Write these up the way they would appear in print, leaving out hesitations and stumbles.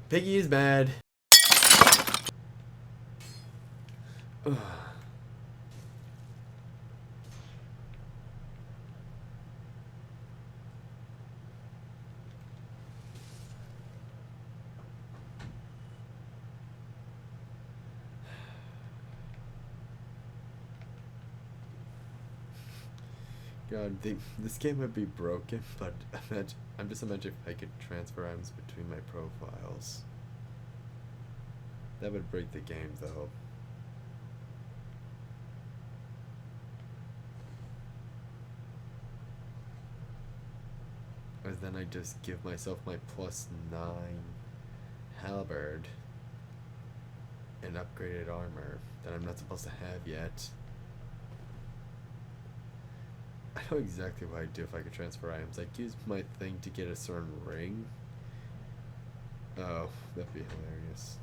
Piggy is mad. God, this game would be broken, but I'm just imagining if I could transfer items between my profiles. That would break the game, though. Or then I just give myself my +9 halberd and upgraded armor that I'm not supposed to have yet. I know exactly what I'd do if I could transfer items. I'd use my thing to get a certain ring. Oh, that'd be hilarious.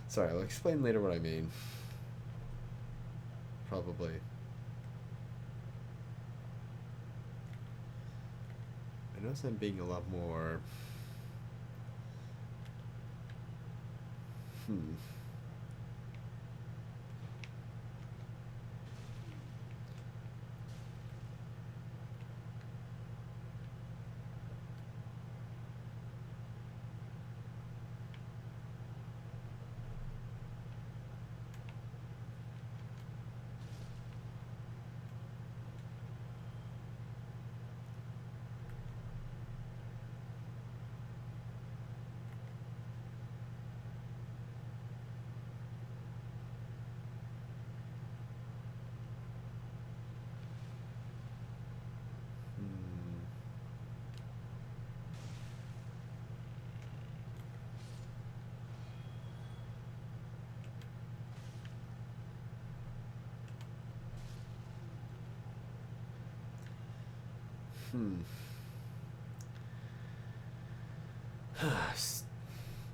Sorry, I'll explain later what I mean. Probably. I notice I'm being a lot more...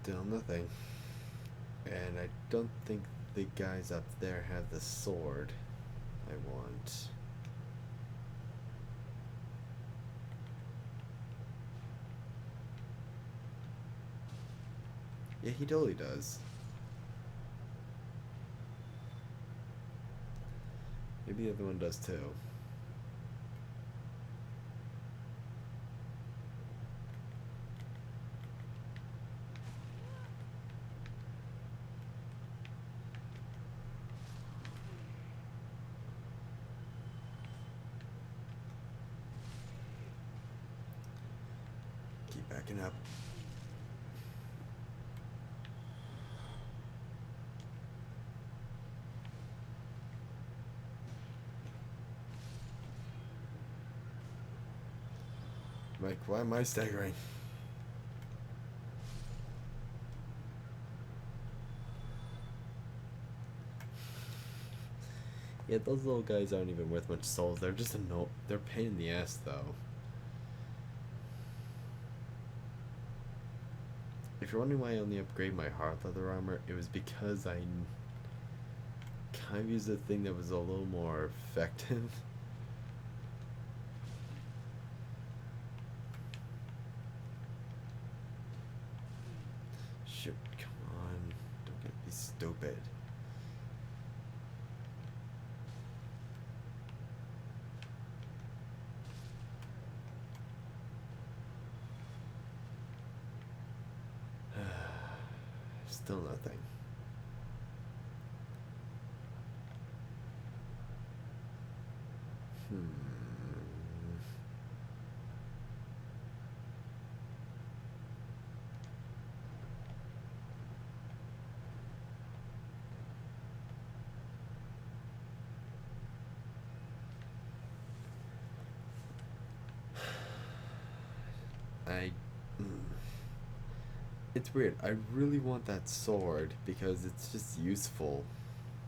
Still nothing. And I don't think the guys up there have the sword I want. Yeah, he totally does. Maybe the other one does too. Keep backing up. Like, why am I staggering? Yeah, those little guys aren't even worth much souls. They're just they're a pain in the ass, though. If you're wondering why I only upgrade my hearth leather armor, it was because I kind of used a thing that was a little more effective. Shit, come on. Don't get me stupid. Still nothing. I... It's weird. I really want that sword because it's just useful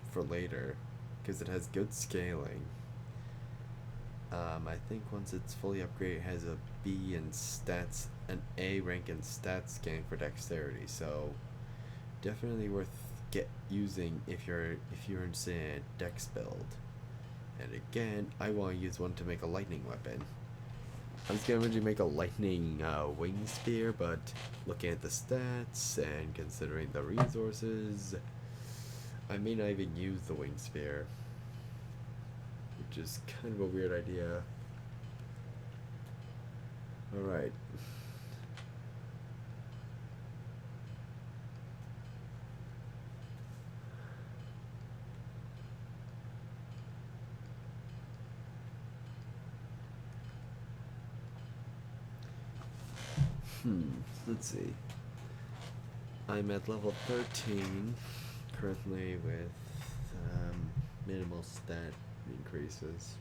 for later because it has good scaling. I think once it's fully upgraded, it has a B in stats, an A rank in stats gain for dexterity. So definitely worth using if you're interested in a dex build. And again, I want to use one to make a lightning weapon. I was gonna originally make a lightning wing spear, but looking at the stats and considering the resources, I may not even use the wing spear, which is kind of a weird idea. Alright. Let's see. I'm at level 13 currently with minimal stat increases.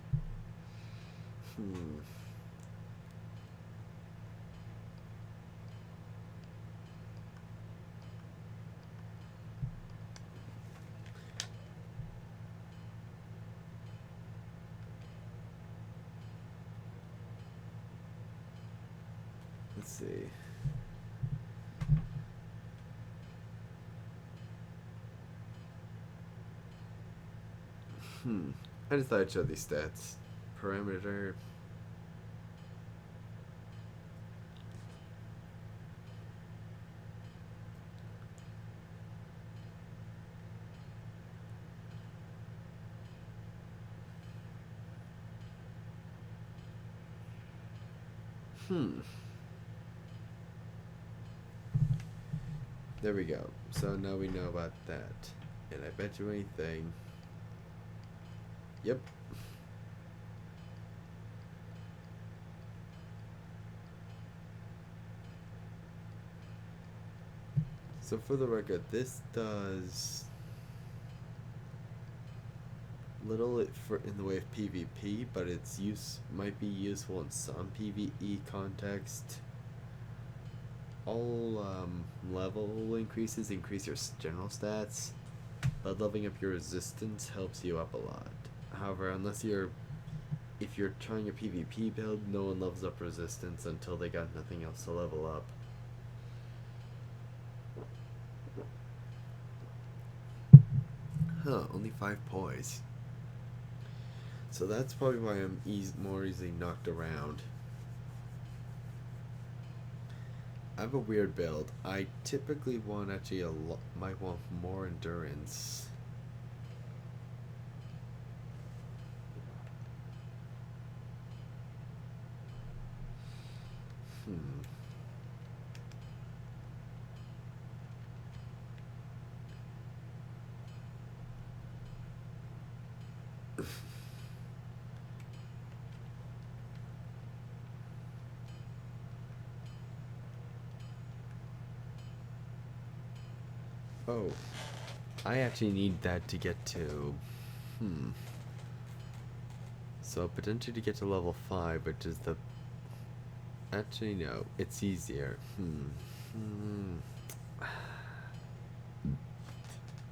Let's see. I just thought I'd show these stats. Parameter. There we go. So now we know about that. And I bet you anything. Yep. So for the record, this does little in the way of PvP, but its use might be useful in some PvE context. All level increases increase your general stats, but leveling up your resistance helps you up a lot. However, if you're trying a PvP build, no one levels up resistance until they got nothing else to level up. Only 5 poise. So that's probably why I'm more easily knocked around. I have a weird build. I typically want might want more endurance. Oh, I actually need that to get to, so potentially to get to level 5, which is actually no, it's easier.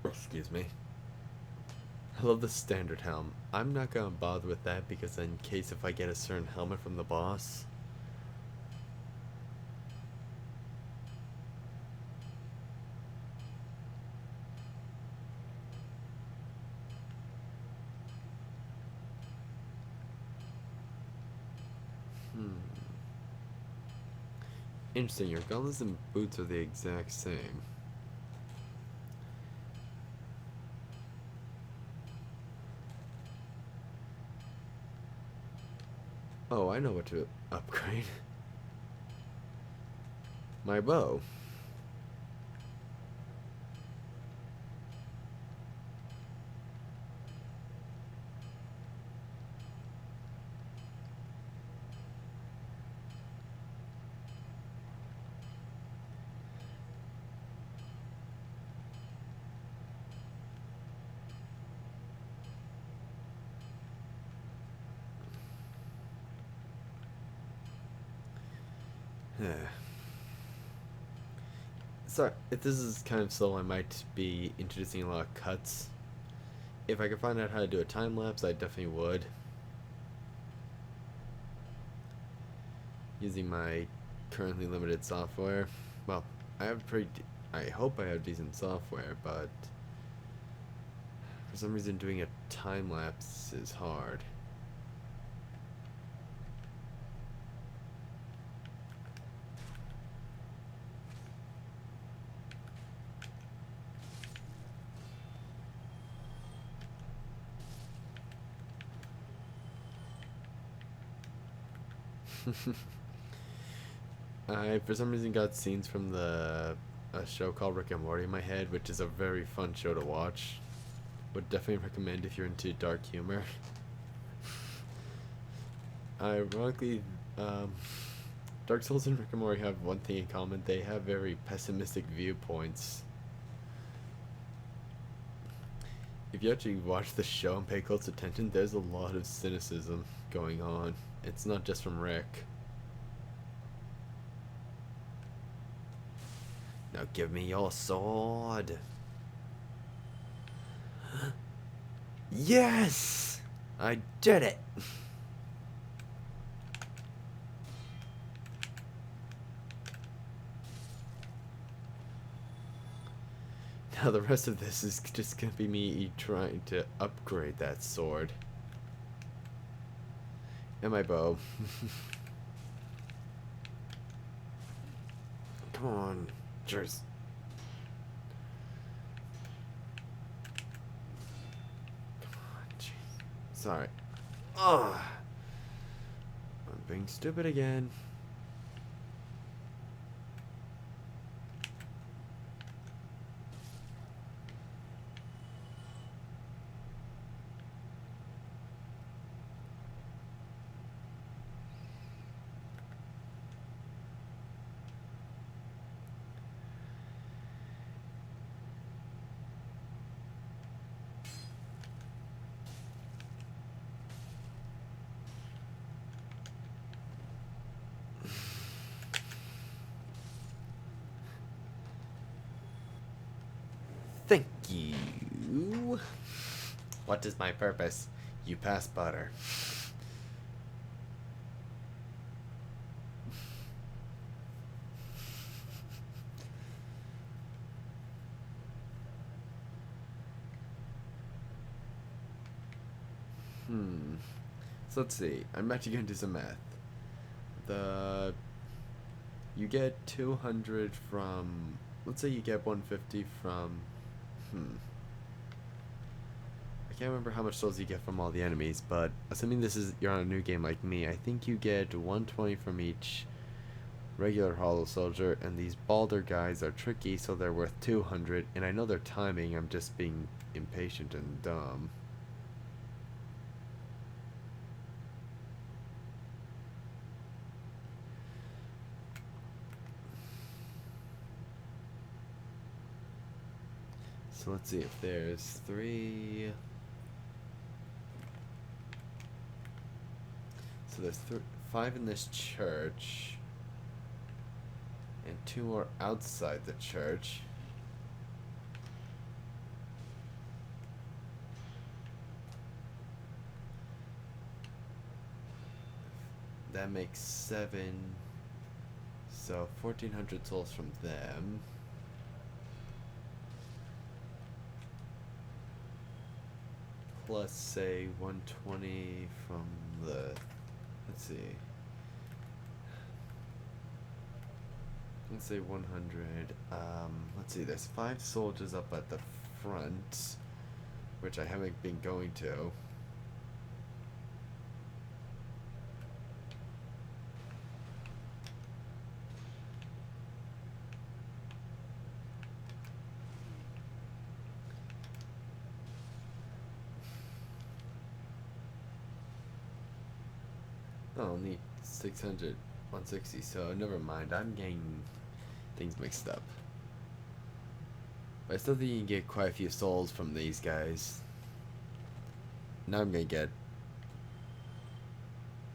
Excuse me. I love the standard helm. I'm not gonna bother with that because in case if I get a certain helmet from the boss, interesting, your gauntlets and boots are the exact same. Oh, I know what to upgrade. My bow. Sorry, if this is kind of slow, I might be introducing a lot of cuts. If I could find out how to do a time lapse, I definitely would. Using my currently limited software. Well, I hope I have decent software, but for some reason doing a time lapse is hard. I for some reason got scenes from the a show called Rick and Morty in my head, which is a very fun show to watch. Would definitely recommend if you're into dark humor. Ironically, Dark Souls and Rick and Morty have one thing in common: they have very pessimistic viewpoints. If you actually watch the show and pay close attention, there's a lot of cynicism going on. It's not just from Rick. Now give me your sword. Yes! I did it! Now the rest of this is just gonna be me trying to upgrade that sword. And my bow. Come on, cheers. Come on, jeez. Sorry. Ugh. I'm being stupid again. Thank you. What is my purpose? You pass butter. So let's see. I'm actually gonna do some math. You get 200 from. Let's say you get 150 from. I can't remember how much souls you get from all the enemies, but assuming you're on a new game like me, I think you get 120 from each regular hollow soldier, and these Balder guys are tricky, so they're worth 200. And I know they're timing. I'm just being impatient and dumb. So let's see if there's 3. So there's 5 in this church, and 2 more outside the church. That makes 7. So 1,400 souls from them. Plus, say, 120 from the. Let's see. Let's say 100. Let's see. There's 5 soldiers up at the front, which I haven't been going to. Oh, only 600, 160, so never mind. I'm getting things mixed up. But I still think you can get quite a few souls from these guys. Now I'm gonna get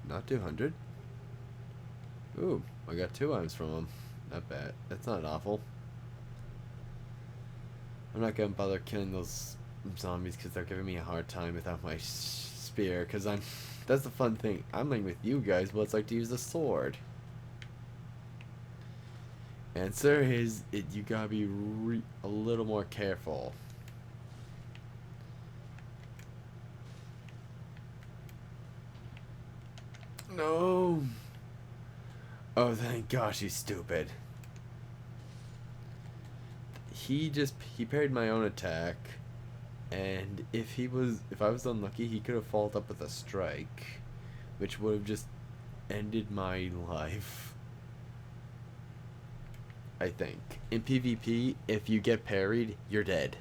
not 200. Ooh, I got 2 items from them. Not bad. That's not awful. I'm not gonna bother killing those zombies because they're giving me a hard time without my spear. Because that's the fun thing. I'm playing with you guys what it's like to use a sword. Answer is you gotta be a little more careful. No. Oh, thank gosh, he's stupid. He parried my own attack, and if I was unlucky, he could have followed up with a strike, which would have just ended my life. I think. In PvP, if you get parried, you're dead.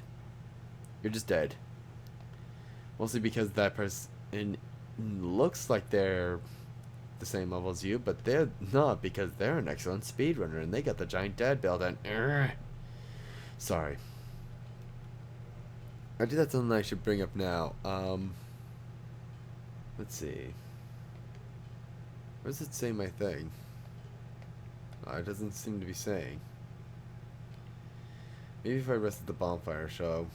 You're just dead. Mostly because that person looks like they're the same level as you, but they're not because they're an excellent speedrunner and they got the giant dad build and sorry. I think that's something I should bring up now. Let's see. Where does it say my thing? Oh, it doesn't seem to be saying. Maybe if I rested the bonfire show.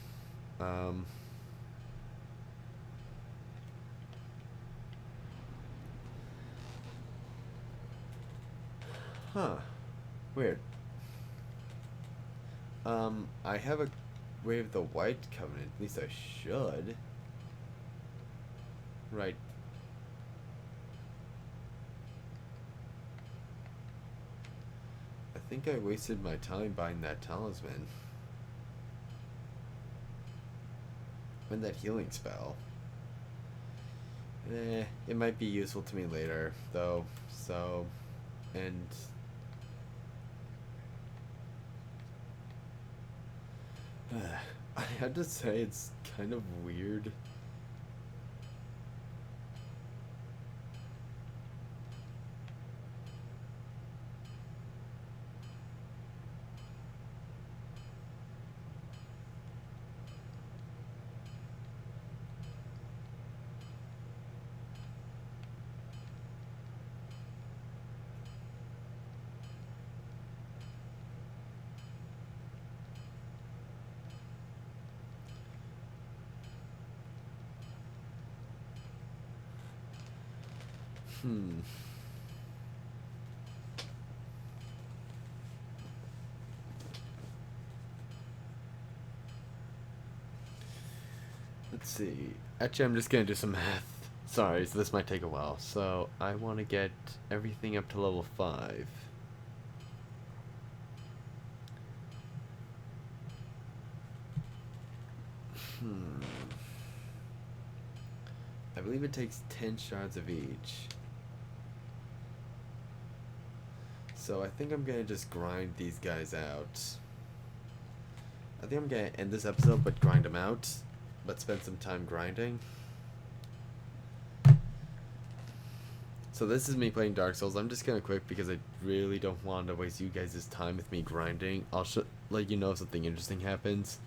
Huh. Weird. I have a Wave of the White Covenant. At least I should. Right. I think I wasted my time buying that talisman. And that healing spell. It might be useful to me later, though. So, and I had to say it's kind of weird. Hmm. Let's see. Actually, I'm just gonna do some math. Sorry, so this might take a while. So, I want to get everything up to level 5. Hmm. I believe it takes 10 shards of each. So I think I'm gonna just grind these guys out. I think I'm gonna end this episode but grind them out. But spend some time grinding. So this is me playing Dark Souls. I'm just gonna quit because I really don't want to waste you guys' time with me grinding. I'll let you know if something interesting happens.